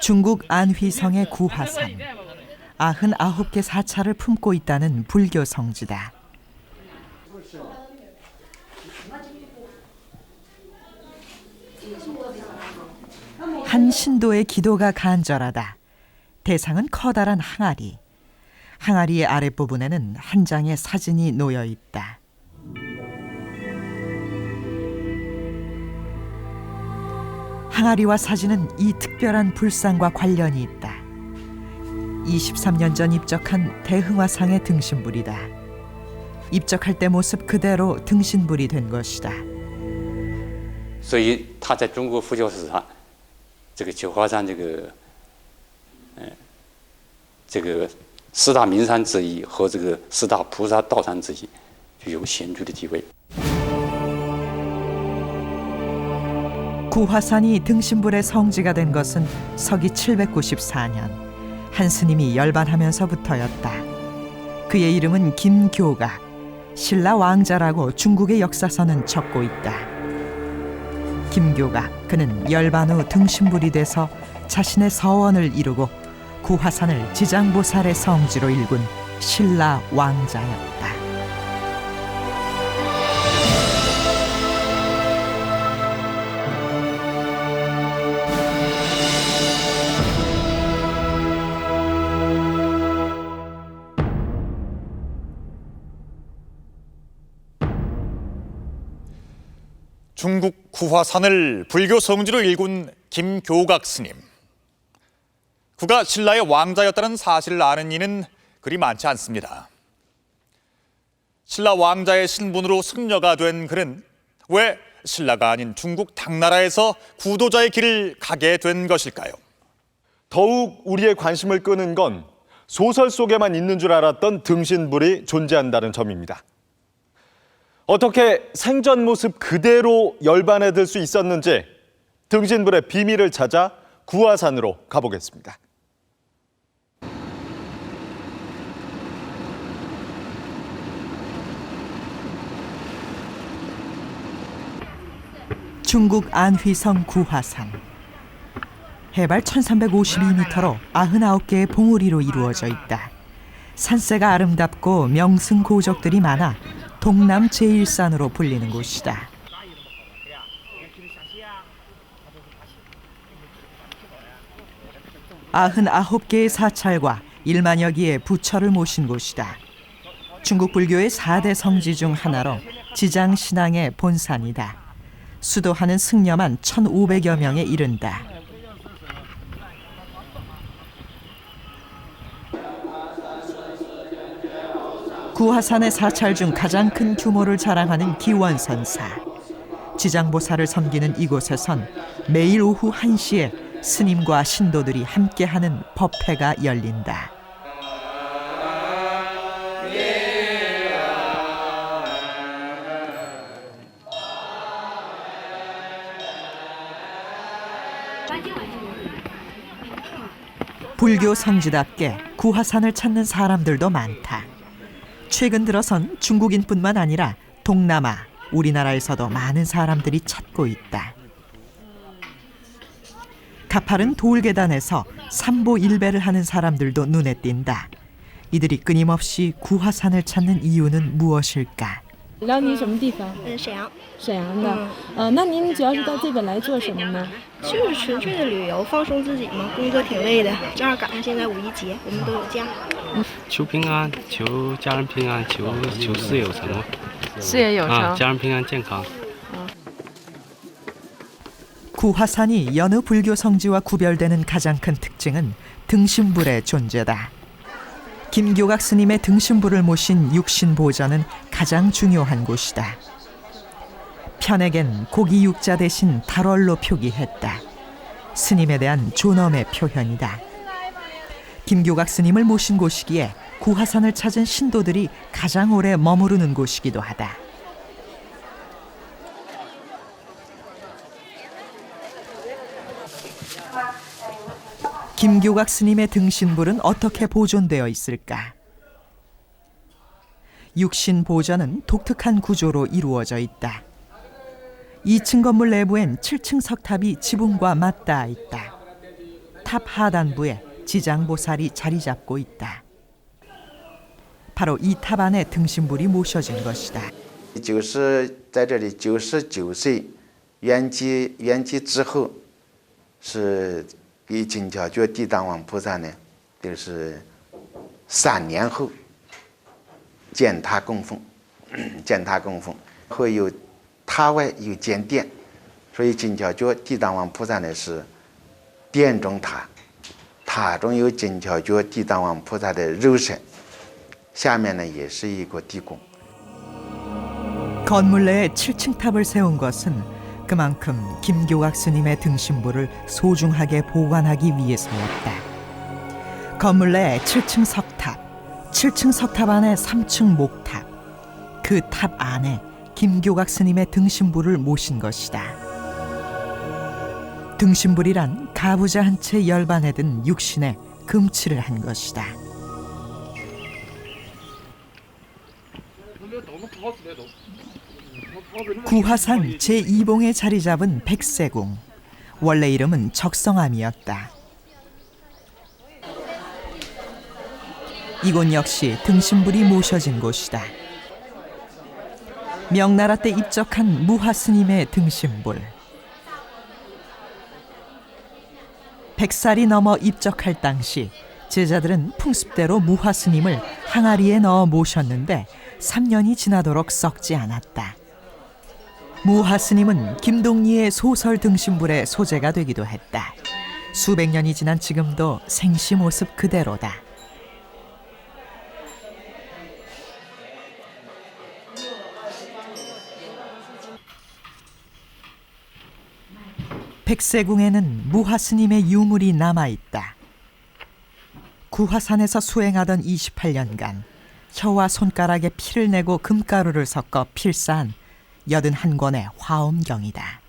중국 안휘성의 구화산. 99개 사찰을 품고 있다는 불교 성지다. 한 신도의 기도가 간절하다. 대상은 커다란 항아리. 항아리의 아랫부분에는 한 장의 사진이 놓여 있다. 항아리와 사진은 이 특별한 불상과 관련이 있다. 23년 전 입적한 대흥화상의 등신불이다. 입적할 때 모습 그대로 등신불이 된 것이다. 所以它在中国佛教史上，这个九华山这个四大名山之一和这个四大菩萨道山之一，具有显著的地位。 구화산이 등신불의 성지가 된 것은 서기 794년 한 스님이 열반하면서부터였다. 그의 이름은 김교각, 신라 왕자라고 중국의 역사서는 적고 있다. 김교각, 그는 열반 후 등신불이 돼서 자신의 서원을 이루고 구화산을 지장보살의 성지로 일군 신라 왕자였다. 중국 구화산을 불교 성지로 일군 김교각 스님. 그가 신라의 왕자였다는 사실을 아는 이는 그리 많지 않습니다. 신라 왕자의 신분으로 승려가 된 그는 왜 신라가 아닌 중국 당나라에서 구도자의 길을 가게 된 것일까요? 더욱 우리의 관심을 끄는 건 소설 속에만 있는 줄 알았던 등신불이 존재한다는 점입니다. 어떻게 생전 모습 그대로 열반해 들 수 있었는지 등신불의 비밀을 찾아 구화산으로 가보겠습니다. 중국 안휘성 구화산. 해발 1352m로 99개의 봉우리로 이루어져 있다. 산세가 아름답고 명승고적들이 많아 동남 제1산으로 불리는 곳이다. 99개의 사찰과 1만여 개의 부처를 모신 곳이다. 중국 불교의 4대 성지 중 하나로 지장신앙의 본산이다. 수도하는 승려만 1,500여 명에 이른다. 구화산의 사찰 중 가장 큰 규모를 자랑하는 기원선사. 지장보살을 섬기는 이곳에선 매일 오후 1시에 스님과 신도들이 함께하는 법회가 열린다. 불교 성지답게 구화산을 찾는 사람들도 많다. 최근 들어선 중국인뿐만 아니라 동남아, 우리나라에서도 많은 사람들이 찾고 있다. 가파른 돌계단에서 삼보일배를 하는 사람들도 눈에 띈다. 이들이 끊임없이 구화산을 찾는 이유는 무엇일까? 辽宁什么地方？沈阳。沈阳的。那您主要是到这边来做什么呢？就是纯粹的旅游，放松自己嘛。工作挺累的，正好赶上现在五一节，我们都有假。求平安，求家人平安，求事业有成嘛。事业有成。家人平安健康。 구화산이 여느 불교 성지와 구별되는 가장 큰 특징은 등신불의 존재다. 김교각 스님의 등신불을 모신 육신보전은 가장 중요한 곳이다. 편에겐 고기 육자 대신 달월로 표기했다. 스님에 대한 존엄의 표현이다. 김교각 스님을 모신 곳이기에 구화산을 찾은 신도들이 가장 오래 머무르는 곳이기도 하다. 김교각 스님의 등신불은 어떻게 보존되어 있을까? 육신 보전은 독특한 구조로 이루어져 있다. 2층 건물 내부엔 7층 석탑이 지붕과 맞닿아 있다. 탑 하단부에 지장보살이 자리 잡고 있다. 바로 이 탑 안에 등신불이 모셔진 것이다. 在这里99岁圆寂之后，是给金巧觉地藏王菩萨呢，就是3年后建塔供奉，会有塔外有建殿，所以金巧觉地藏王菩萨呢是殿中塔，塔中有金巧觉地藏王菩萨的肉身，下面呢也是一个地宫。 건물 내에 7층 탑을 세운 것은 그만큼 김교각 스님의 등신불을 소중하게 보관하기 위해서였다. 건물 내에 7층 석탑, 7층 석탑 안에 3층 목탑, 그 탑 안에 김교각 스님의 등신불을 모신 것이다. 등신불이란 가부좌 한 채 열반에 든 육신에 금칠을 한 것이다. 구화산 제2봉에 자리 잡은 백세궁. 원래 이름은 적성암이었다. 이곳 역시 등신불이 모셔진 곳이다. 명나라 때 입적한 무화스님의 등신불. 100살이 넘어 입적할 당시 제자들은 풍습대로 무화스님을 항아리에 넣어 모셨는데 3년이 지나도록 썩지 않았다. 무화스님은 김동리의 소설 등신불의 소재가 되기도 했다. 수백 년이 지난 지금도 생시 모습 그대로다. 백세궁에는 무화스님의 유물이 남아있다. 구화산에서 수행하던 28년간 혀와 손가락에 피를 내고 금가루를 섞어 필사한 81권의 화엄경이다.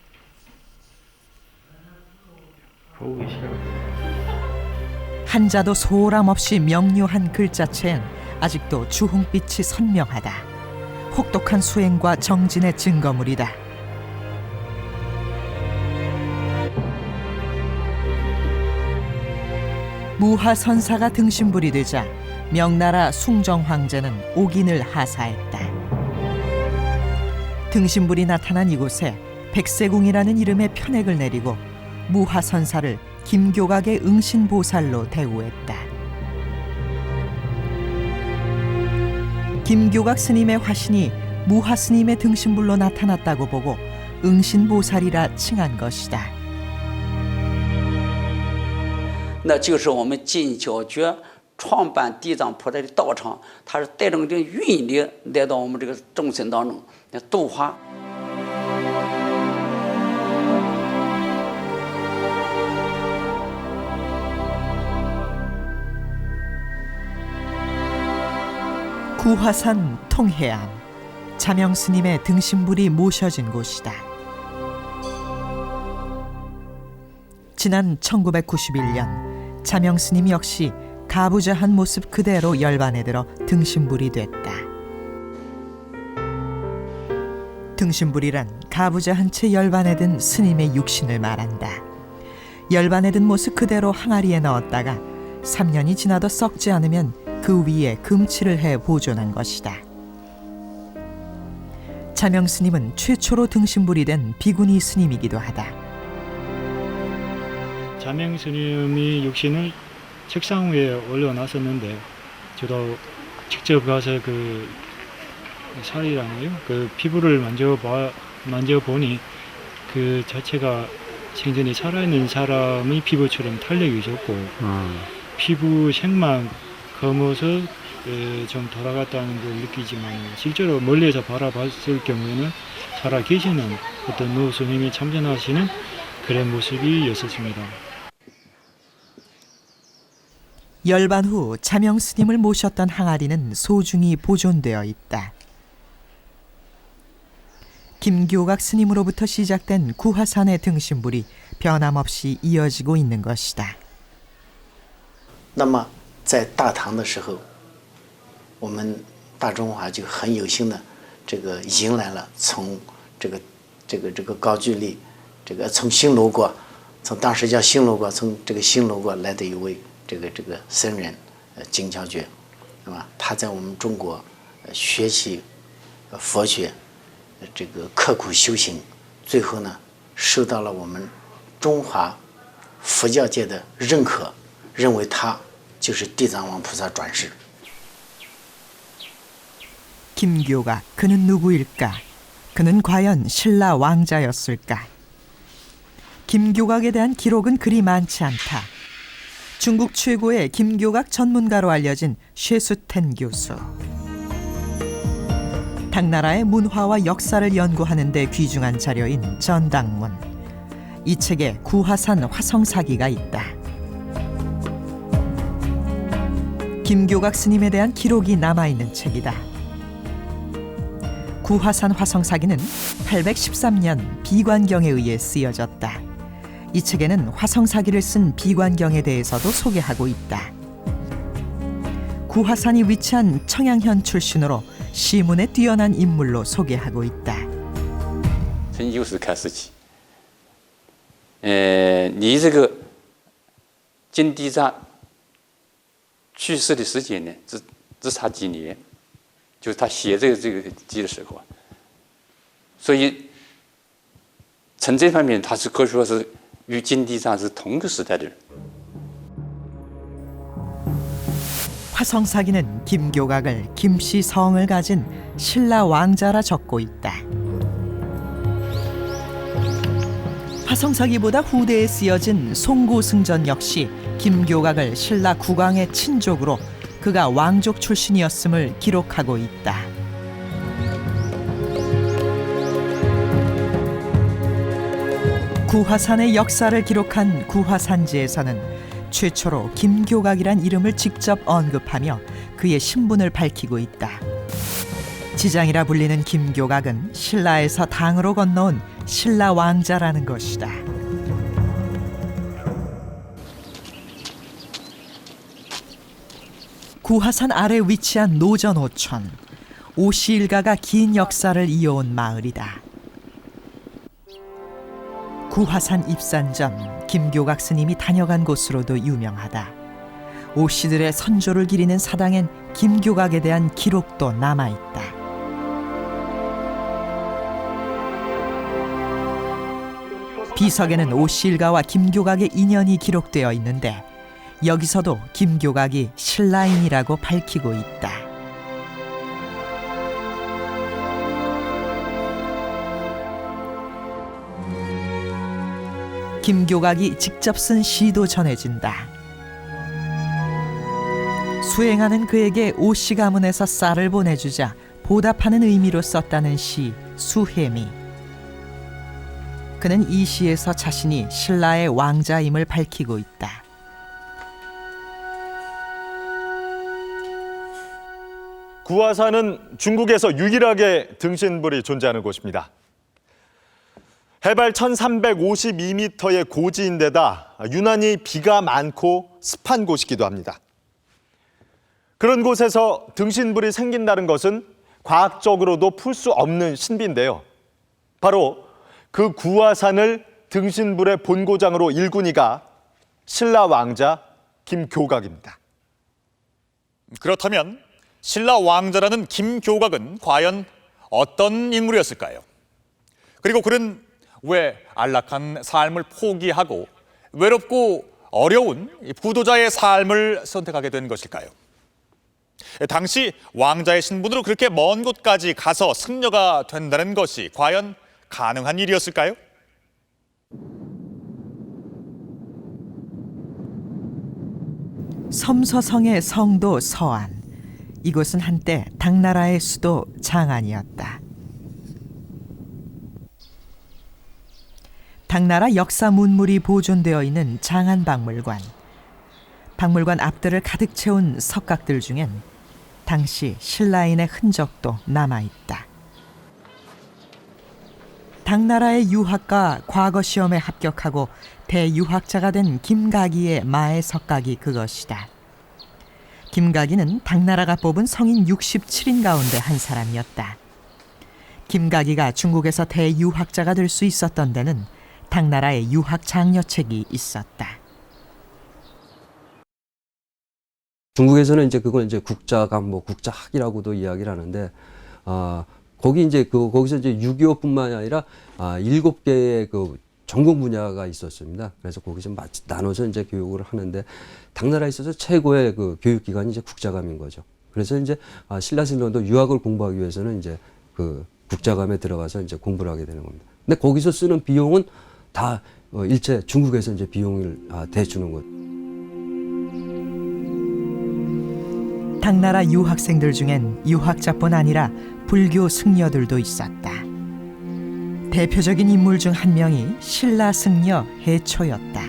한자도 소홀함 없이 명료한 글자체엔 아직도 주홍빛이 선명하다. 혹독한 수행과 정진의 증거물이다. 무화선사가 등신불이 되자 명나라 숭정황제는 옥인을 하사했다. 등신불이 나타난 이곳에 백세궁이라는 이름의 편액을 내리고 무화선사를 김교각의 응신보살로 대우했다. 김교각 스님의 화신이 무화스님의 등신불로 나타났다고 보고 응신보살이라 칭한 것이다. 那就是我们金巧觉创办地藏菩萨的道场，他是带着这运力来到我们这个众生当中来度化。 구화산 통해암, 자명스님의 등신불이 모셔진 곳이다. 지난 1991년 자명스님 역시 가부좌한 모습 그대로 열반에 들어 등신불이 됐다. 등신불이란 가부좌 한 채 열반에 든 스님의 육신을 말한다. 열반에 든 모습 그대로 항아리에 넣었다가 3년이 지나도 썩지 않으면 그 위에 금칠을 해 보존한 것이다. 자명스님은 최초로 등신불이 된 비구니 스님이기도 하다. 자명스님이 육신을 책상 위에 올려놨었는데 저도 직접 가서 그 살이라나요? 그 피부를 만져보니 그 자체가 생전에 살아있는 사람의 피부처럼 탄력이 좋고 피부 색만 검어서 좀 돌아갔다는 걸 느끼지만 실제로 멀리서 바라봤을 경우에는 살아계시는 어떤 노 스님이 참전하시는 그런 모습이었습니다. 열반 후 자명스님을 모셨던 항아리는 소중히 보존되어 있다. 김교각 스님으로부터 시작된 구화산의 등신불이 변함없이 이어지고 있는 것이다. 那么在大唐的时候，我们大中华就很有幸的这个迎来了从这个高句丽，这个从新罗国从当时叫新罗国，从这个新罗国来的一位这个僧人，金乔觉，是吧？他在我们中国学习佛学，这个刻苦修行，最后呢受到了我们中华佛教界的认可，认为他就是地藏王菩萨转世。 김교각, 그는 누구일까? 그는 과연 신라 왕자였을까? 김교각에 대한 기록은 그리 많지 않다. 중국 최고의 김교각 전문가로 알려진 쉐수텐 교수. 당나라의 문화와 역사를 연구하는 데 귀중한 자료인 전당문. 이 책에 구화산 화성사기가 있다. 김교각 스님에 대한 기록이 남아있는 책이다. 구화산 화성사기는 813년 비관경에 의해 쓰여졌다. 이 책에는 화성사기를 쓴 비관경에 대해서도 소개하고 있다. 구화산이 위치한 청양현 출신으로 시문에 뛰어난 인물로 소개하고 있다. 从幼时开始起，离这个金地藏去世的时间呢，只差几年，就是他写这个记的时候啊，所以从这方面他是可以说是与金地藏是同个时代的人。 화성사기는 김교각을 김씨 성을 가진 신라 왕자라 적고 있다. 화성사기보다 후대에 쓰여진 송고승전 역시 김교각을 신라 국왕의 친족으로 그가 왕족 출신이었음을 기록하고 있다. 구화산의 역사를 기록한 구화산지에서는 최초로 김교각이란 이름을 직접 언급하며 그의 신분을 밝히고 있다. 지장이라 불리는 김교각은 신라에서 당으로 건너온 신라 왕자라는 것이다. 구화산 아래 위치한 노전오촌. 오씨 일가가 긴 역사를 이어온 마을이다. 구화산 입산 전 김교각 스님이 다녀간 곳으로도 유명하다. 오씨들의 선조를 기리는 사당엔 김교각에 대한 기록도 남아있다. 비석에는 오씨 일가와 김교각의 인연이 기록되어 있는데 여기서도 김교각이 신라인이라고 밝히고 있다. 김교각이 직접 쓴 시도 전해진다. 수행하는 그에게 오씨 가문에서 쌀을 보내주자 보답하는 의미로 썼다는 시 수혜미. 그는 이 시에서 자신이 신라의 왕자임을 밝히고 있다. 구화산은 중국에서 유일하게 등신불이 존재하는 곳입니다. 해발 1352m의 고지인데다 유난히 비가 많고 습한 곳이기도 합니다. 그런 곳에서 등신불이 생긴다는 것은 과학적으로도 풀 수 없는 신비인데요. 바로 그 구화산을 등신불의 본고장으로 일군 이가 신라 왕자 김교각입니다. 그렇다면 신라 왕자라는 김교각은 과연 어떤 인물이었을까요? 그리고 그는 왜 안락한 삶을 포기하고 외롭고 어려운 부도자의 삶을 선택하게 된 것일까요? 당시 왕자의 신분으로 그렇게 먼 곳까지 가서 승려가 된다는 것이 과연 가능한 일이었을까요? 섬서성의 성도 서안. 이곳은 한때 당나라의 수도 장안이었다. 당나라 역사 문물이 보존되어 있는 장안박물관. 박물관 앞들을 가득 채운 석각들 중엔 당시 신라인의 흔적도 남아있다. 당나라의 유학과 과거 시험에 합격하고 대유학자가 된 김가기의 마의 석각이 그것이다. 김가기는 당나라가 뽑은 성인 67인 가운데 한 사람이었다. 김가기가 중국에서 대유학자가 될 수 있었던 데는 당나라의 유학 장려책이 있었다. 중국에서는 이제 그걸 이제 국자감, 뭐 국자학이라고도 이야기를 하는데, 거기 이제 거기서 이제 6.25뿐만이 아니라 7개의 그 전공 분야가 있었습니다. 그래서 거기서 나눠서 이제 교육을 하는데, 당나라에 있어서 최고의 그 교육기관이 이제 국자감인 거죠. 그래서 이제 신라승려도 유학을 공부하기 위해서는 이제 그 국자감에 들어가서 이제 공부를 하게 되는 겁니다. 근데 거기서 쓰는 비용은 다 일체 중국에서 이제 비용을 대주는 것. 당나라 유학생들 중엔 유학자뿐 아니라 불교 승려들도 있었다. 대표적인 인물 중 한 명이 신라 승려 해초였다.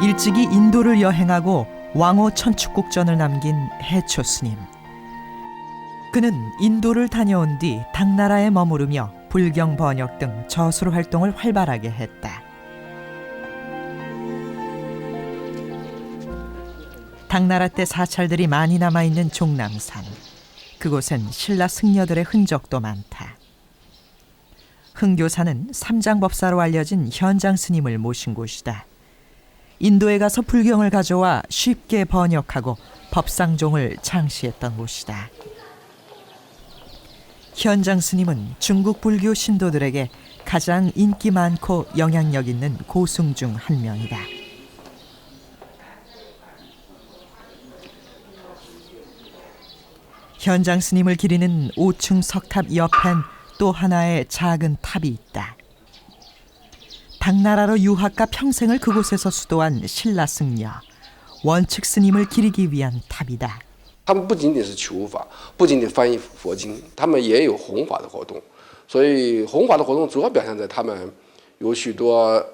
일찍이 인도를 여행하고 왕호 천축국전을 남긴 해초 스님. 그는 인도를 다녀온 뒤 당나라에 머무르며 불경 번역 등 저술 활동을 활발하게 했다. 당나라 때 사찰들이 많이 남아있는 종남산. 그곳엔 신라 승려들의 흔적도 많다. 흥교사는 삼장법사로 알려진 현장 스님을 모신 곳이다. 인도에 가서 불경을 가져와 쉽게 번역하고 법상종을 창시했던 곳이다. 현장 스님은 중국 불교 신도들에게 가장 인기 많고 영향력 있는 고승 중 한 명이다. 현장 스님을 기리는 5층 석탑 옆엔 또 하나의 작은 탑이 있다. 당나라로 유학가 평생을 그곳에서 수도한 신라 승려, 원측 스님을 기리기 위한 탑이다. 他们不仅仅是求法，不仅仅翻译佛经，他们也有弘法的活动。所以弘法的活动主要表现在他们有许多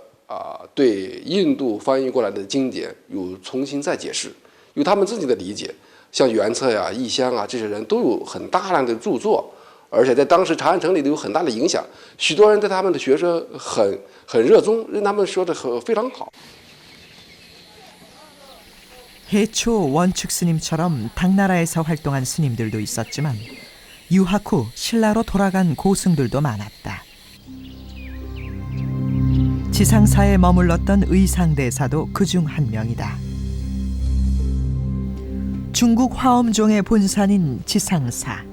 对印度翻译过来的经典有重新再解释，有他们自己的理解。像元策呀、义香啊这些人都有很大量的著作，而且在当时长安城里都有很大的影响。许多人对他们的学说很热衷，认他们说的非常好。 해초 원축 스님처럼 당나라에서 활동한 스님들도 있었지만 유학 후 신라로 돌아간 고승들도 많았다. 지상사에 머물렀던 의상대사도 그중 한 명이다. 중국 화엄종의 본산인 지상사.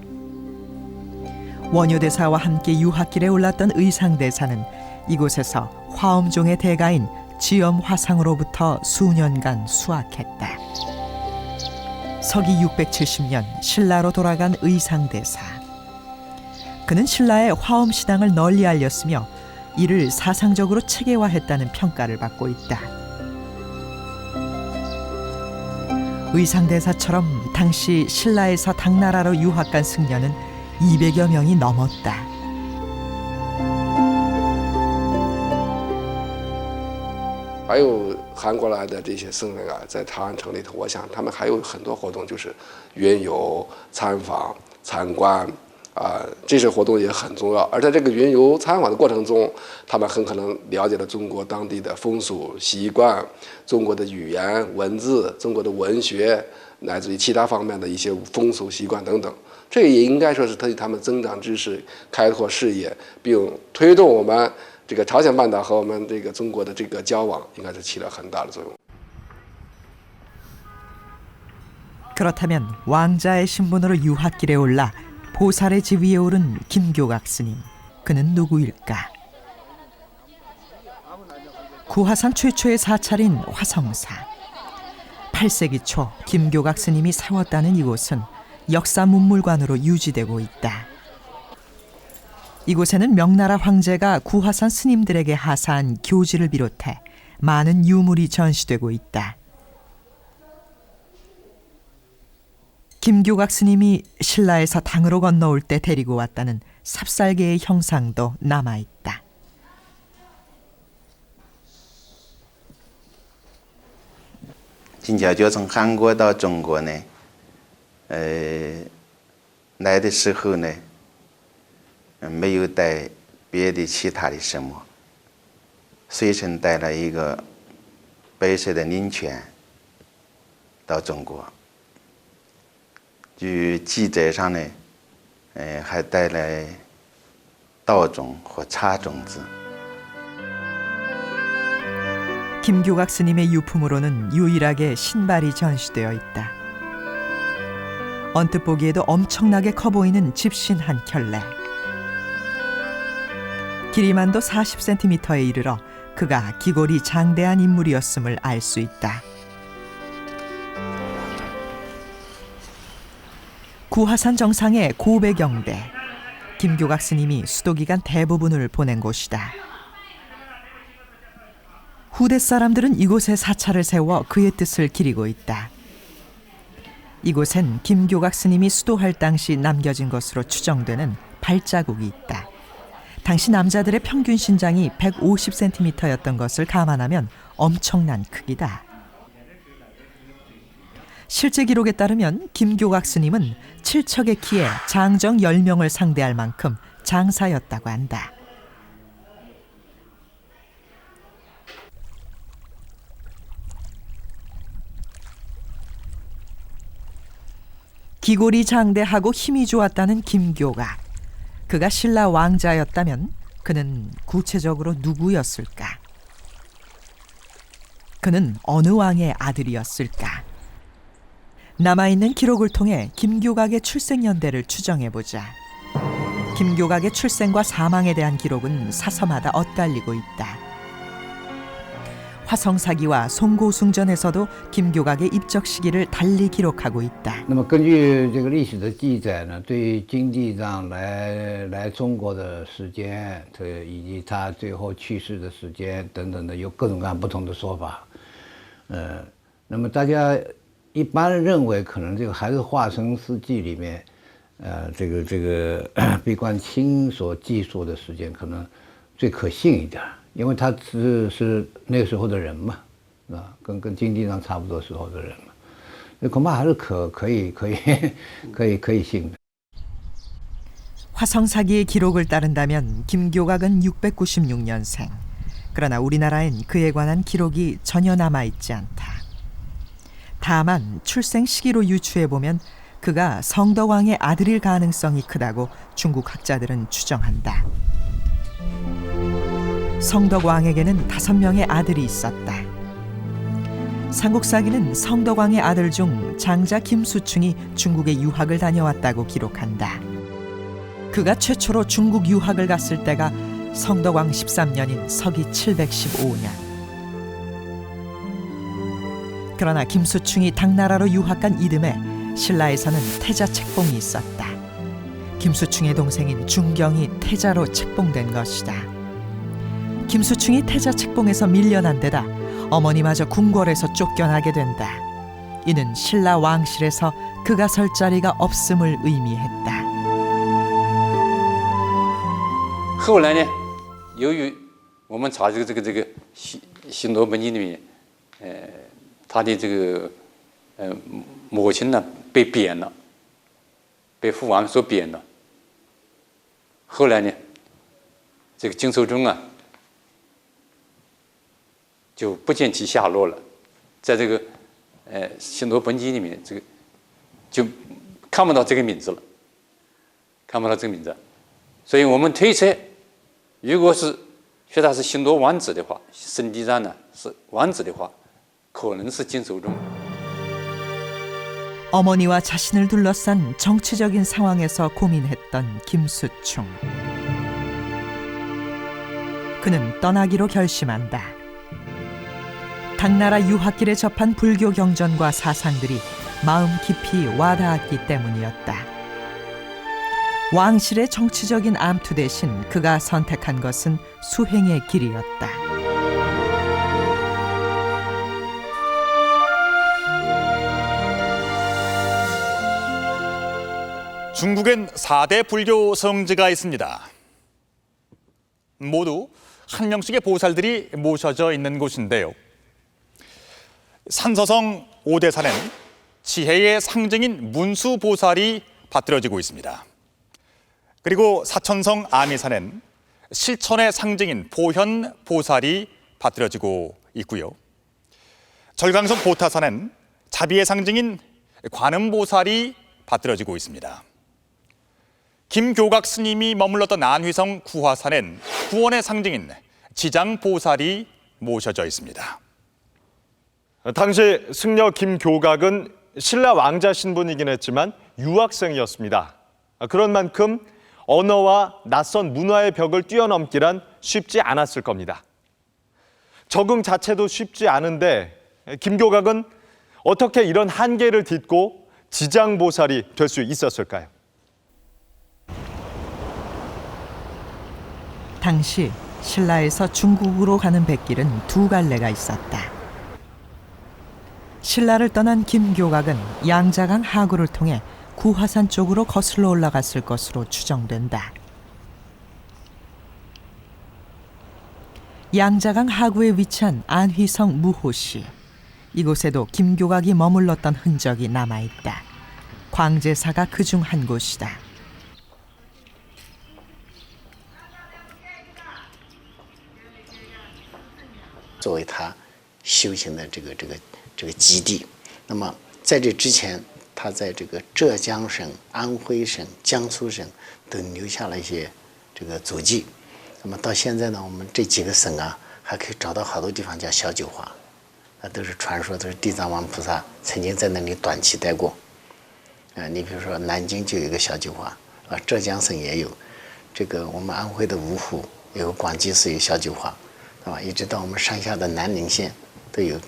원효대사와 함께 유학길에 올랐던 의상대사는 이곳에서 화엄종의 대가인 지엄화상으로부터 수년간 수학했다. 서기 670년 신라로 돌아간 의상대사. 그는 신라의 화엄신앙을 널리 알렸으며 이를 사상적으로 체계화했다는 평가를 받고 있다. 의상대사처럼 당시 신라에서 당나라로 유학 간 승려는 200여 명이 넘었다.还有韩国来的这些僧人啊，在长安城里头，我想他们还有很多活动，就是云游、参访、参观这些活动也很重要。而在这个云游参访的过程中，他们很可能了解了中国当地的风俗习惯、中国的语言文字、中国的文学，乃至于其他方面的一些风俗习惯等等。这也应该说是对他们增长知识、开拓视野，并推动我们 这个朝鲜半岛和我们这个中国的这个交往，应该是起了很大的作用。 그렇다면 왕자의 신분으로 유학길에 올라 보살의 지위에 오른 김교각 스님, 그는 누구일까? 구화산 최초의 사찰인 화성사. 8세기 초 김교각 스님이 세웠다는 이곳은 역사 문물관으로 유지되고 있다. 이곳에는 명나라 황제가 구화산 스님들에게 하사한 교지를 비롯해 많은 유물이 전시되고 있다. 김교각 스님이 신라에서 당으로 건너올 때 데리고 왔다는 삽살개의 형상도 남아있다. 진짜죠, 从韩国到中国呢，来的时候呢，没有带别的其他的什么，随身带了一个白色的灵泉到中国。据记载上呢，还带来道种和茶种子。 김교각 스님의 유품으로는 유일하게 신발이 전시되어 있다. 언뜻 보기에도 엄청나게 커 보이는 집신 한 켤레. 길이만도 40cm에 이르러 그가 기골이 장대한 인물이었음을 알 수 있다. 구하산 정상의 고배경대. 김교각 스님이 수도 기간 대부분을 보낸 곳이다. 후대 사람들은 이곳에 사찰을 세워 그의 뜻을 기리고 있다. 이곳엔 김교각 스님이 수도할 당시 남겨진 것으로 추정되는 발자국이 있다. 당시 남자들의 평균 신장이 150cm였던 것을 감안하면 엄청난 크기다. 실제 기록에 따르면 김교각 스님은 7척의 키에 장정 10명을 상대할 만큼 장사였다고 한다. 기골이 장대하고 힘이 좋았다는 김교각. 그가 신라 왕자였다면 그는 구체적으로 누구였을까? 그는 어느 왕의 아들이었을까? 남아있는 기록을 통해 김교각의 출생 연대를 추정해보자. 김교각의 출생과 사망에 대한 기록은 사서마다 엇갈리고 있다. 화성사기와 송고숭전에서도 김교각의 입적 시기를 달리 기록하고 있다. 那么根据这个历史的记载呢，对金地藏来中国的时间，以及他最后去世的时间等等的，有各种各样不同的说法。那么大家一般认为，可能这个还是《化生四记》里面，这个闭关清所记述的时间可能最可信一点。 因为他是那个时候的人嘛，啊，跟金地藏差不多时候的人嘛，那恐怕还是可以信的。 화성사기의 기록을 따른다면 김교각은 696년생. 그러나 우리나라엔 그에 관한 기록이 전혀 남아있지 않다. 다만 출생 시기로 유추해보면 그가 성덕왕의 아들일 가능성이 크다고 중국 학자들은 추정한다. 성덕왕에게는 5명의 아들이 있었다. 삼국사기는 성덕왕의 아들 중 장자 김수충이 중국에 유학을 다녀왔다고 기록한다. 그가 최초로 중국 유학을 갔을 때가 성덕왕 13년인 서기 715년. 그러나 김수충이 당나라로 유학 간 이듬해 신라에서는 태자 책봉이 있었다. 김수충의 동생인 중경이 태자로 책봉된 것이다. 김수충이 태자 책봉에서 밀려난 데다 어머니마저 궁궐에서 쫓겨나게 된다. 이는 신라 왕실에서 그가 설 자리가 없음을 의미했다. 后来呢，由于我们查这个新罗本纪里面，他的这个母亲呢被贬了，被父王所贬了。后来呢，这个金寿中啊。 就不见其下落了，在这个新罗本纪里面，这个就看不到这个名字了，看不到这个名字，所以我们推测，如果是说他是新罗王子的话，圣地藏呢是王子的话，可能是金寿中。 어머니와 자신을 둘러싼 정치적인 상황에서 고민했던 김수충. 그는 떠나기로 결심한다. 당나라 유학길에 접한 불교 경전과 사상들이 마음 깊이 와닿았기 때문이었다. 왕실의 정치적인 암투 대신 그가 선택한 것은 수행의 길이었다. 중국엔 4대 불교 성지가 있습니다. 모두 한 명씩의 보살들이 모셔져 있는 곳인데요. 산서성 오대산엔 지혜의 상징인 문수보살이 받들어지고 있습니다. 그리고 사천성 아미산엔 실천의 상징인 보현보살이 받들어지고 있고요. 절강성 보타산엔 자비의 상징인 관음보살이 받들어지고 있습니다. 김교각 스님이 머물렀던 안휘성 구화산엔 구원의 상징인 지장보살이 모셔져 있습니다. 당시 승려 김교각은 신라 왕자 신분이긴 했지만 유학생이었습니다. 그런 만큼 언어와 낯선 문화의 벽을 뛰어넘기란 쉽지 않았을 겁니다. 적응 자체도 쉽지 않은데 김교각은 어떻게 이런 한계를 딛고 지장보살이 될 수 있었을까요? 당시 신라에서 중국으로 가는 백길은 두 갈래가 있었다. 신라를 떠난 김교각은 양자강 하구를 통해 구화산 쪽으로 거슬러 올라갔을 것으로 추정된다. 양자강 하구에 위치한 안휘성 무호시. 이곳에도 김교각이 머물렀던 흔적이 남아있다. 광제사가 그중 한 곳이다. 作为他修行的这个基地。那么在这之前，他在这个浙江省、安徽省、江苏省都留下了一些这个足迹。那么到现在呢，我们这几个省啊，还可以找到好多地方叫小九华，那都是传说，都是地藏王菩萨曾经在那里短期待过。你比如说南京就有一个小九华，浙江省也有，这个我们安徽的芜湖有个广济寺有小九华，一直到我们山下的南宁县都有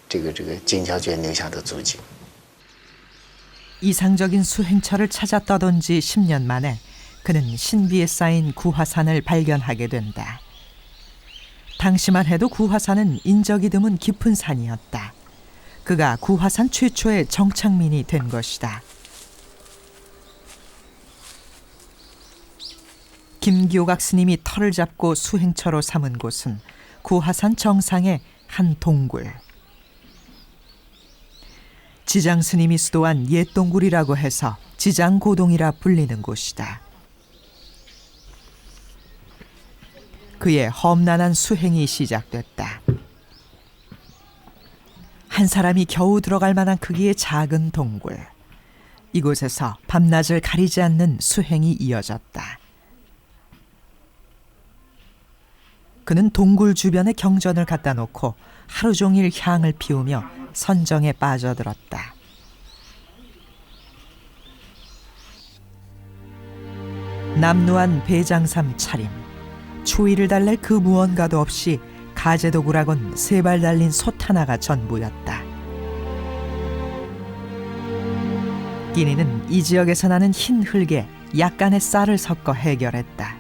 这个金乔觉留下的足迹。 이상적인 수행처를 찾아 떠돈 지 10년 만에 그는 신비에 쌓인 구화산을 발견하게 된다. 당시만 해도 구화산은 인적이 드문 깊은 산이었다. 그가 구화산 최초의 정착민이 된 것이다. 김교각 스님이 터를 잡고 수행처로 삼은 곳은 구화산 정상의 한 동굴. 지장 스님이 수도한 옛 동굴이라고 해서 지장고동이라 불리는 곳이다. 그의 험난한 수행이 시작됐다. 한 사람이 겨우 들어갈 만한 크기의 작은 동굴. 이곳에서 밤낮을 가리지 않는 수행이 이어졌다. 그는 동굴 주변에 경전을 갖다 놓고 하루 종일 향을 피우며 선정에 빠져들었다. 남루한 배장삼 차림, 추위를 달랠 그 무언가도 없이 가재도구라곤 세 발 달린 솥 하나가 전부였다. 끼니는 이 지역에서 나는 흰 흙에 약간의 쌀을 섞어 해결했다.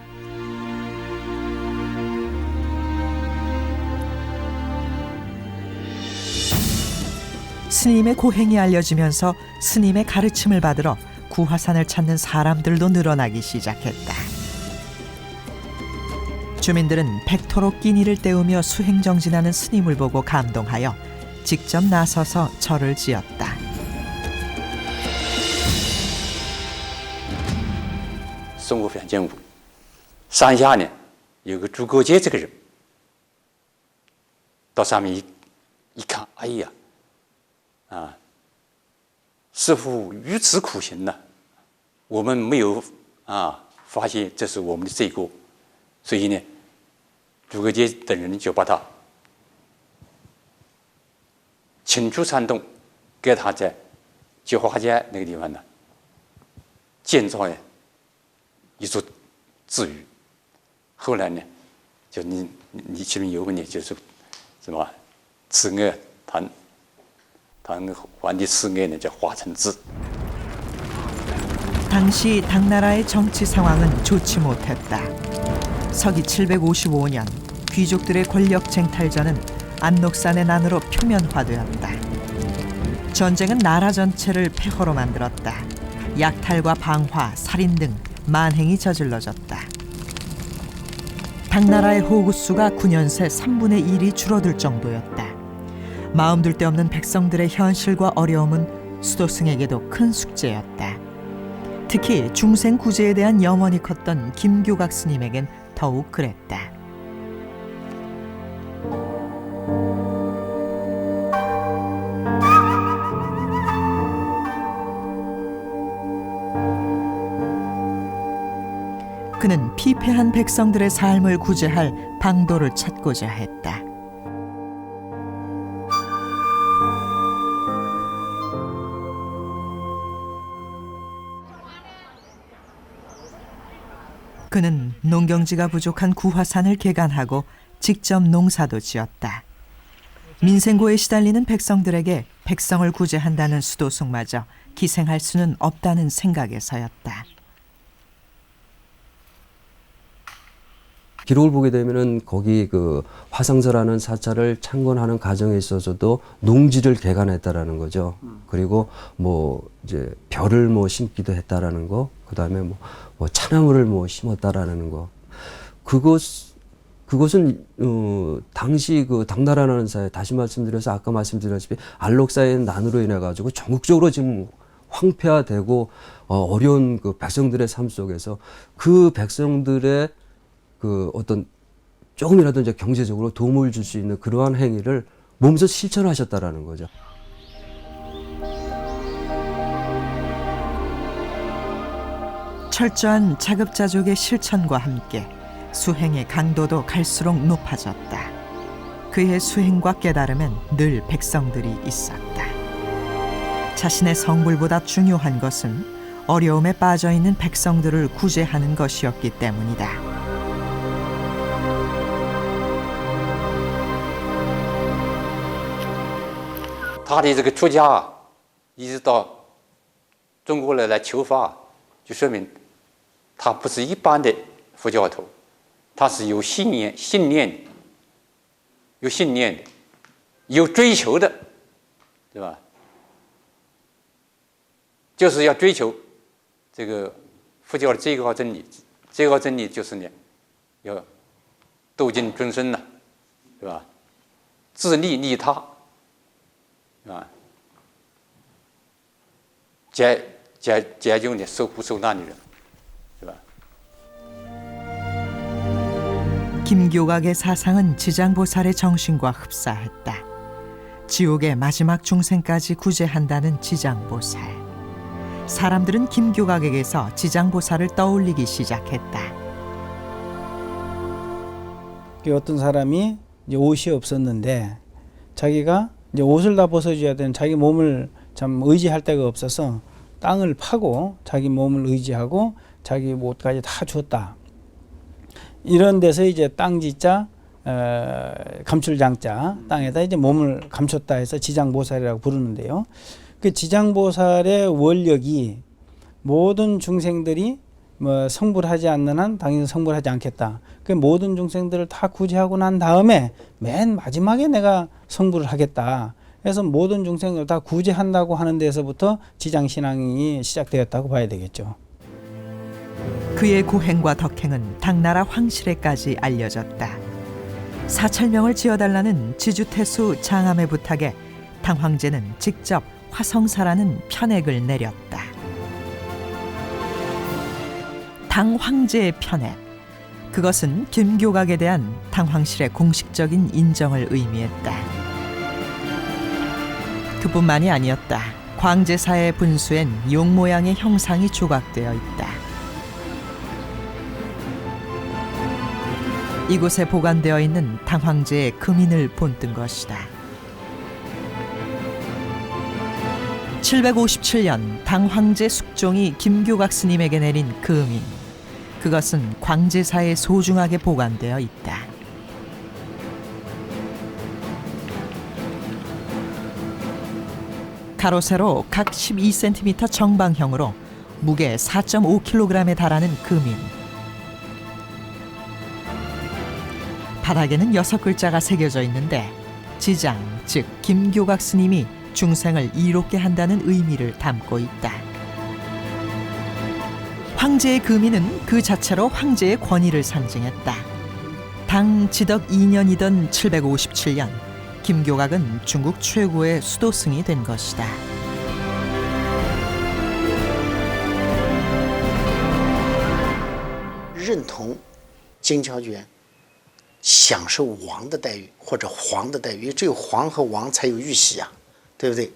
스님의 고행이 알려지면서 스님의 가르침을 받으러 구화산을 찾는 사람들도 늘어나기 시작했다. 주민들은 백토록 끼니를 때우며 수행정진하는 스님을 보고 감동하여 직접 나서서 절을 지었다. 송구反见武山下呢有个诸葛节这个人，到上面一看，哎呀，师父如此苦行呢，我们没有发现这是我们的罪过，所以呢，诸葛节等人就把他请出山洞，给他在菊花街那个地方呢建造了一座寺宇。后来呢，就你其中有问题就是什么慈爱他皇帝慈爱呢叫化成寺。 당시 당나라의 정치 상황은 좋지 못했다. 서기 755년 귀족들의 권력 쟁탈전은 안록산의 난으로 표면화되었다. 전쟁은 나라 전체를 폐허로 만들었다. 약탈과 방화, 살인 등 만행이 저질러졌다. 당나라의 호구수가 9년 새 3분의 1이 줄어들 정도였다. 마음 둘 데 없는 백성들의 현실과 어려움은 수도승에게도 큰 숙제였다. 특히 중생 구제에 대한 염원이 컸던 김교각 스님에겐 더욱 그랬다. 그는 피폐한 백성들의 삶을 구제할 방도를 찾고자 했다. 그는 농경지가 부족한 구화산을 개간하고 직접 농사도 지었다. 민생고에 시달리는 백성들에게 백성을 구제한다는 수도승마저 기생할 수는 없다는 생각에서였다. 기록을 보게 되면은 거기 그 화성사라는 사찰을 창건하는 과정에 있어서도 농지를 개간했다라는 거죠. 그리고 뭐 이제 벼를 뭐 심기도 했다라는 거, 그 다음에 뭐 차나무를 뭐 심었다라는 거. 그것은 당시 그 당나라라는 사회, 다시 말씀드려서 아까 말씀드렸다시피 안록사의 난으로 인해 가지고 전국적으로 지금 황폐화되고 어려운 그 백성들의 삶 속에서 그 백성들의 그 어떤 조금이라도 이제 경제적으로 도움을 줄 수 있는 그러한 행위를 몸소 실천하셨다라는 거죠. 철저한 자급자족의 실천과 함께 수행의 강도도 갈수록 높아졌다. 그의 수행과 깨달음엔 늘 백성들이 있었다. 자신의 성불보다 중요한 것은 어려움에 빠져있는 백성들을 구제하는 것이었기 때문이다. 他的这个出家，一直到中国来求法，就说明他不是一般的佛教徒，他是有信念、有追求的，对吧？就是要追求这个佛教的最高真理。最高真理就是呢，要度尽众生呐，对吧？自利利他。 啊，解救你受苦受难的人，是吧？ 김교각의 사상은 지장보살의 정신과 흡사했다. 지옥의 마지막 중생까지 구제한다는 지장보살. 사람들은 김교각에게서 지장보살을 떠올리기 시작했다. 어떤 사람이 이제 옷이 없었는데 자기가 이제 옷을 다 벗어줘야 되는 자기 몸을 참 의지할 데가 없어서 땅을 파고 자기 몸을 의지하고 자기 옷까지 다 주었다. 이런 데서 이제 땅지자 감출장자 땅에다 이제 몸을 감췄다 해서 지장보살이라고 부르는데요. 그 지장보살의 원력이 모든 중생들이 뭐 성불하지 않는 한 당연히 성불하지 않겠다. 그 모든 중생들을 다 구제하고 난 다음에 맨 마지막에 내가 성불을 하겠다. 그래서 모든 중생을 다 구제한다고 하는 데서부터 지장신앙이 시작되었다고 봐야 되겠죠. 그의 고행과 덕행은 당나라 황실에까지 알려졌다. 사찰명을 지어달라는 지주태수 장암의 부탁에 당황제는 직접 화성사라는 편액을 내렸다. 당황제의 편액. 그것은 김교각에 대한 당황실의 공식적인 인정을 의미했다. 그뿐만이 아니었다. 광제사의 분수엔 용 모양의 형상이 조각되어 있다. 이곳에 보관되어 있는 당황제의 금인을 본뜬 것이다. 757년 당황제 숙종이 김교각 스님에게 내린 금인. 그것은 광제사에 소중하게 보관되어 있다. 가로 세로 각 12cm 정방형으로 무게 4.5kg에 달하는 금인. 바닥에는 6글자가 새겨져 있는데 지장, 즉 김교각 스님이 중생을 이롭게 한다는 의미를 담고 있다. 황제의 금인은 그 자체로 황제의 권위를 상징했다. 당 지덕 2년이던 757년 김교각은 중국 최고의 수도승이 된 것이다.认同金乔觉享受王的待遇或者皇的待遇，因为只有皇和王才有玉玺啊，对不对？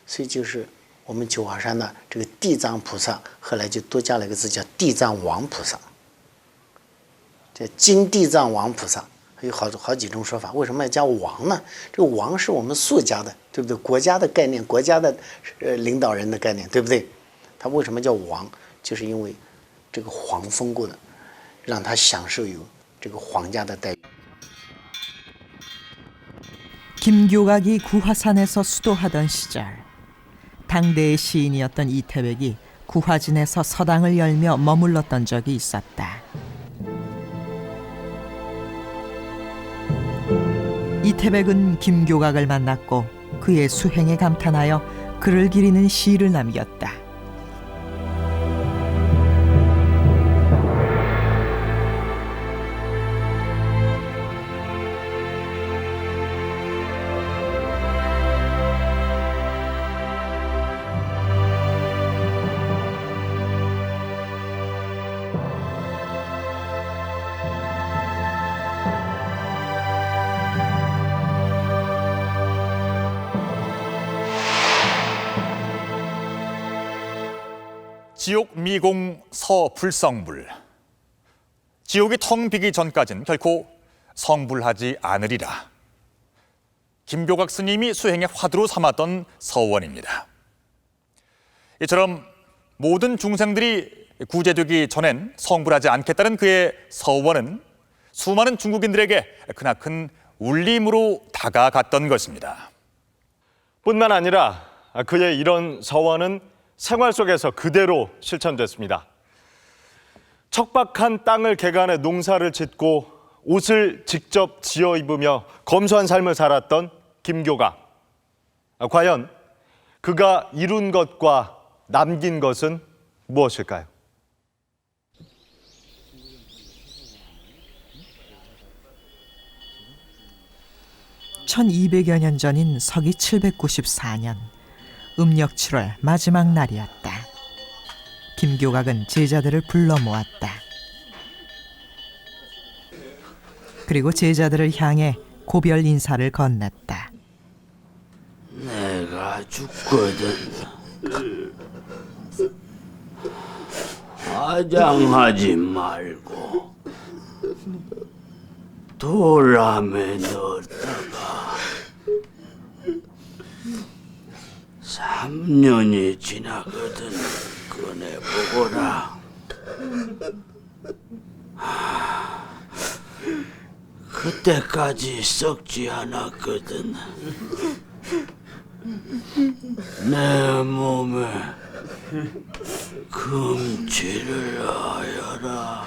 所以就是我们九华山呢，这个地藏菩萨后来就多加了一个字叫地藏王菩萨，这金地藏王菩萨，有好几种说法。为什么要叫王呢？这个王是我们肃家的，对不对？国家的概念，国家的领导人的概念，对不对？他为什么叫王？就是因为这个皇封过的，让他享受有这个皇家的待遇。 김교각이 구화산에서 수도하던 시절 당대의 시인이었던 이태백이 구화진에서 서당을 열며 머물렀던 적이 있었다. 이태백은 김교각을 만났고 그의 수행에 감탄하여 글을 기리는 시를 남겼다. 지옥 미공 서불성불. 지옥이 텅 비기 전까지는 결코 성불하지 않으리라. 김교각 스님이 수행의 화두로 삼았던 서원입니다. 이처럼 모든 중생들이 구제되기 전엔 성불하지 않겠다는 그의 서원은 수많은 중국인들에게 크나큰 울림으로 다가갔던 것입니다. 뿐만 아니라 그의 이런 서원은 생활 속에서 그대로 실천됐습니다. 척박한 땅을 개간해 농사를 짓고 옷을 직접 지어 입으며 검소한 삶을 살았던 김교각. 과연 그가 이룬 것과 남긴 것은 무엇일까요? (1200여 년) 전인 서기 794년 음력 7월 마지막 날이었다. 김교각은 제자들을 불러 모았다. 그리고 제자들을 향해 고별 인사를 건넸다. 내가 죽거든. 화장하지 말고 돌함에 넣었다가 3년이 지나거든 꺼내보거라. 그때까지 썩지 않았거든. 내 몸에 금치를 하여라.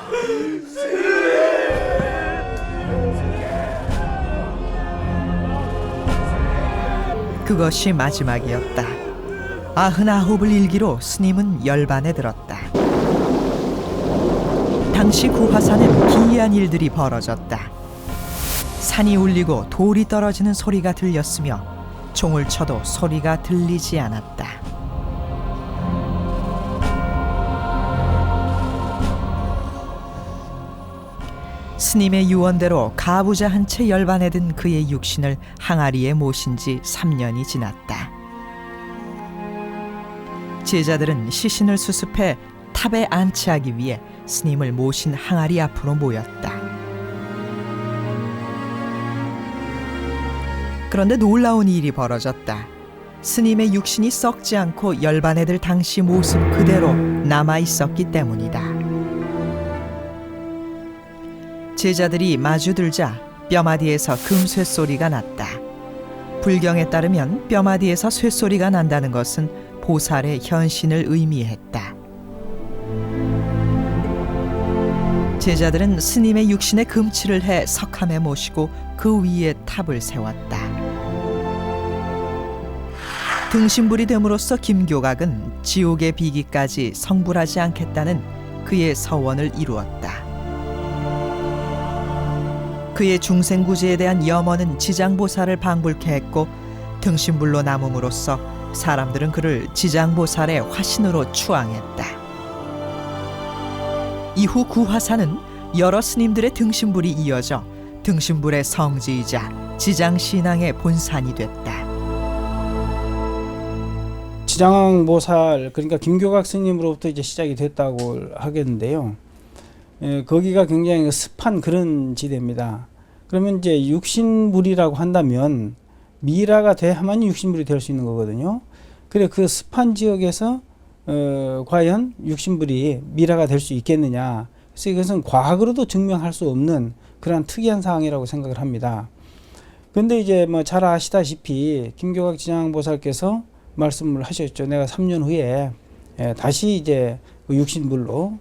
그것이 마지막이었다. 99을 일기로 스님은 열반에 들었다. 당시 구화산엔 기이한 일들이 벌어졌다. 산이 울리고 돌이 떨어지는 소리가 들렸으며 종을 쳐도 소리가 들리지 않았다. 스님의 유언대로 가부좌 한 채 열반에 든 그의 육신을 항아리에 모신 지 3년이 지났다. 제자들은 시신을 수습해 탑에 안치하기 위해 스님을 모신 항아리 앞으로 모였다. 그런데 놀라운 일이 벌어졌다. 스님의 육신이 썩지 않고 열반에 들 당시 모습 그대로 남아 있었기 때문이다. 제자들이 마주들자 뼈마디에서 금쇠 소리가 났다. 불경에 따르면 뼈마디에서 쇠소리가 난다는 것은 보살의 현신을 의미했다. 제자들은 스님의 육신에 금치를 해 석함에 모시고 그 위에 탑을 세웠다. 등신불이 됨으로써 김교각은 지옥의 비기까지 성불하지 않겠다는 그의 서원을 이루었다. 그의 중생구제에 대한 염원은 지장보살을 방불케 했고 등신불로 남음으로써 사람들은 그를 지장보살의 화신으로 추앙했다. 이후 구화산은 여러 스님들의 등신불이 이어져 등신불의 성지이자 지장신앙의 본산이 됐다. 지장보살 그러니까 김교각 스님으로부터 이제 시작이 됐다고 하겠는데요. 거기가 굉장히 습한 그런 지대입니다. 그러면 이제 육신물이라고 한다면 미라가 돼야만 육신물이 될 수 있는 거거든요. 그래 그 습한 지역에서 과연 육신물이 미라가 될 수 있겠느냐. 그래서 이것은 과학으로도 증명할 수 없는 그런 특이한 상황이라고 생각을 합니다. 그런데 이제 뭐 잘 아시다시피 김교각 지장보살께서 말씀을 하셨죠. 내가 3년 후에 다시 이제 육신물로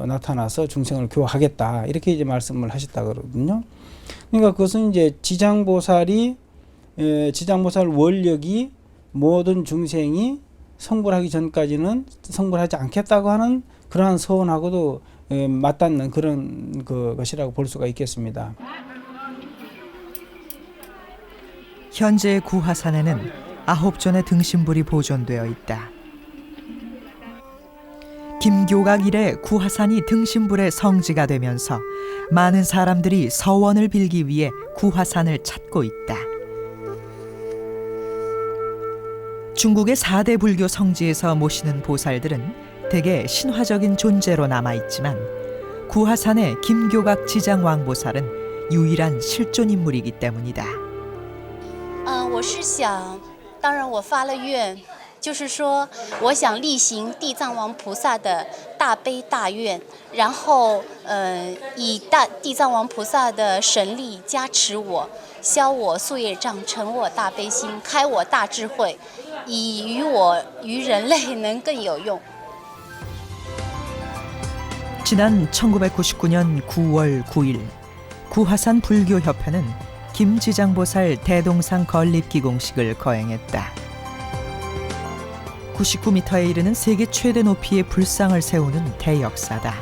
나타나서 중생을 교화하겠다 이렇게 이제 말씀을 하셨다 그러거든요. 그러니까 그것은 이제 지장보살 원력이 모든 중생이 성불하기 전까지는 성불하지 않겠다고 하는 그러한 서원하고도 맞닿는 그런 것이라고 볼 수가 있겠습니다. 현재 구화산에는 9존의 등신불이 보존되어 있다. 김교각 이래 구화산이 등신불의 성지가 되면서 많은 사람들이 서원을 빌기 위해 구화산을 찾고 있다. 중국의 4대 불교 성지에서 모시는 보살들은 대개 신화적인 존재로 남아있지만 구화산의 김교각 지장왕보살은 유일한 실존 인물이기 때문이다. 我是想，当然我发了愿，就是说我想力行地藏王菩萨的大悲大愿，然后以地藏王菩萨的神力加持我，消我宿业障，成我大悲心，开我大智慧，以于人类能更有用。 지난 1999년 9월 9일 구화산 불교협회는 김지장보살 대동상 건립기공식을 거행했다. 99m에 이르는 세계 최대 높이의 불상을 세우는 대역사다.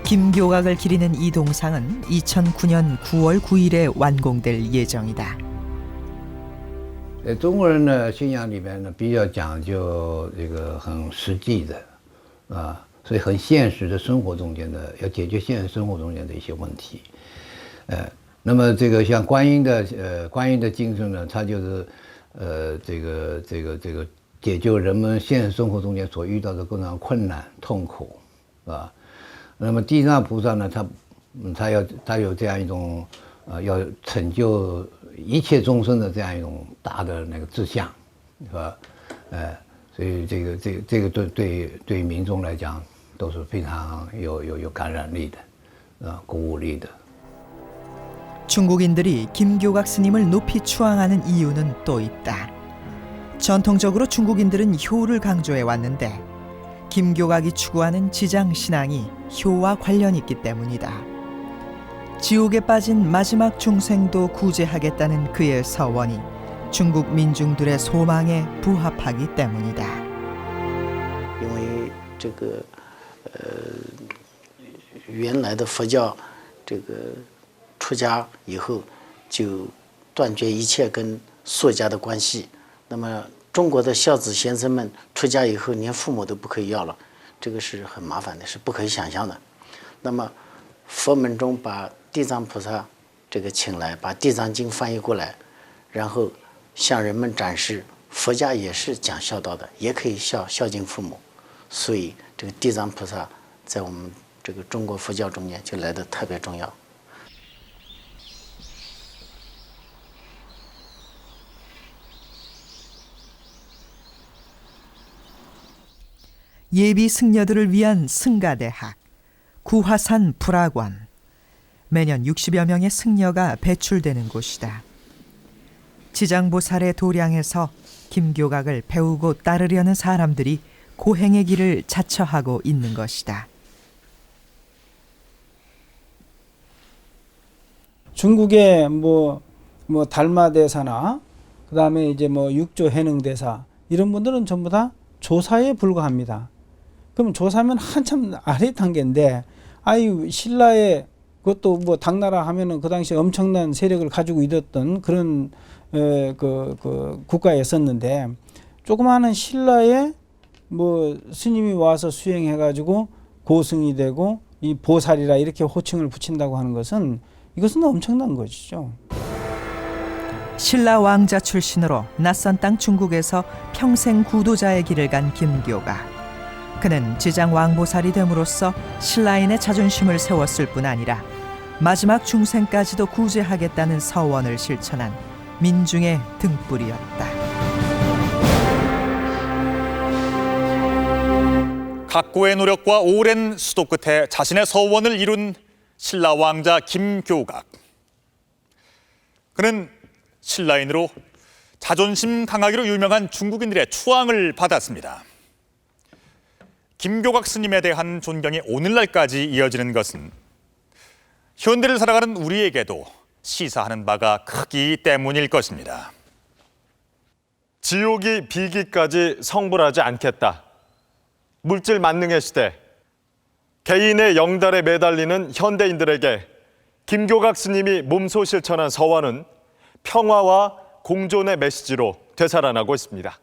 김교각을 기리는 이 동상은 2009년 9월 9일에 완공될 예정이다. 中国人的信仰里面呢，比较讲究这个很实际的，所以很现实的生活中间的，要解决现实生活中间的一些问题。那么这个像观音的精神呢，它就是这个解救人们现实生活中间所遇到的各种困难痛苦，啊。那么地藏菩萨呢，他有这样一种要拯救一切众生的这样一种大的那个志向，是吧？所以这个对民众来讲都是非常有感染力的，鼓舞力的。 중국인들이 김교각 스님을 높이 추앙하는 이유는 또 있다. 전통적으로 중국인들은 효를 강조해 왔는데 김교각이 추구하는 지장 신앙이 효와 관련이 있기 때문이다. 지옥에 빠진 마지막 중생도 구제하겠다는 그의 서원이 중국 민중들의 소망에 부합하기 때문이다. 因为这个原来的佛教这个 出家以后就断绝一切跟俗家的关系。那么中国的孝子贤孙们出家以后连父母都不可以要了，这个是很麻烦的，是不可以想象的。那么佛门中把地藏菩萨这个请来，把地藏经翻译过来，然后向人们展示佛家也是讲孝道的，也可以孝敬父母。所以这个地藏菩萨在我们这个中国佛教中间就来得特别重要。 예비 승려들을 위한 승가대학, 구화산 불학원. 매년 60여 명의 승려가 배출되는 곳이다. 지장보살의 도량에서 김교각을 배우고 따르려는 사람들이 고행의 길을 자처하고 있는 것이다. 중국의 뭐 달마대사나 그다음에 이제 뭐 육조 해능대사 이런 분들은 전부 다 조사에 불과합니다. 그럼 조사면 한참 아래 단계인데 아유 신라의 그것도 뭐 당나라 하면은 그 당시 엄청난 세력을 가지고 있었던 그런 그 국가였었는데 조그마한 신라에 뭐 스님이 와서 수행해 가지고 고승이 되고 이 보살이라 이렇게 호칭을 붙인다고 하는 것은 이것은 엄청난 것이죠. 신라 왕자 출신으로 낯선 땅 중국에서 평생 구도자의 길을 간 김교각. 그는 지장 왕보살이 됨으로써 신라인의 자존심을 세웠을 뿐 아니라 마지막 중생까지도 구제하겠다는 서원을 실천한 민중의 등불이었다. 각고의 노력과 오랜 수도 끝에 자신의 서원을 이룬 신라 왕자 김교각. 그는 신라인으로 자존심 강하기로 유명한 중국인들의 추앙을 받았습니다. 김교각 스님에 대한 존경이 오늘날까지 이어지는 것은 현대를 살아가는 우리에게도 시사하는 바가 크기 때문일 것입니다. 지옥이 비기까지 성불하지 않겠다. 물질 만능의 시대, 개인의 영달에 매달리는 현대인들에게 김교각 스님이 몸소 실천한 서원은 평화와 공존의 메시지로 되살아나고 있습니다.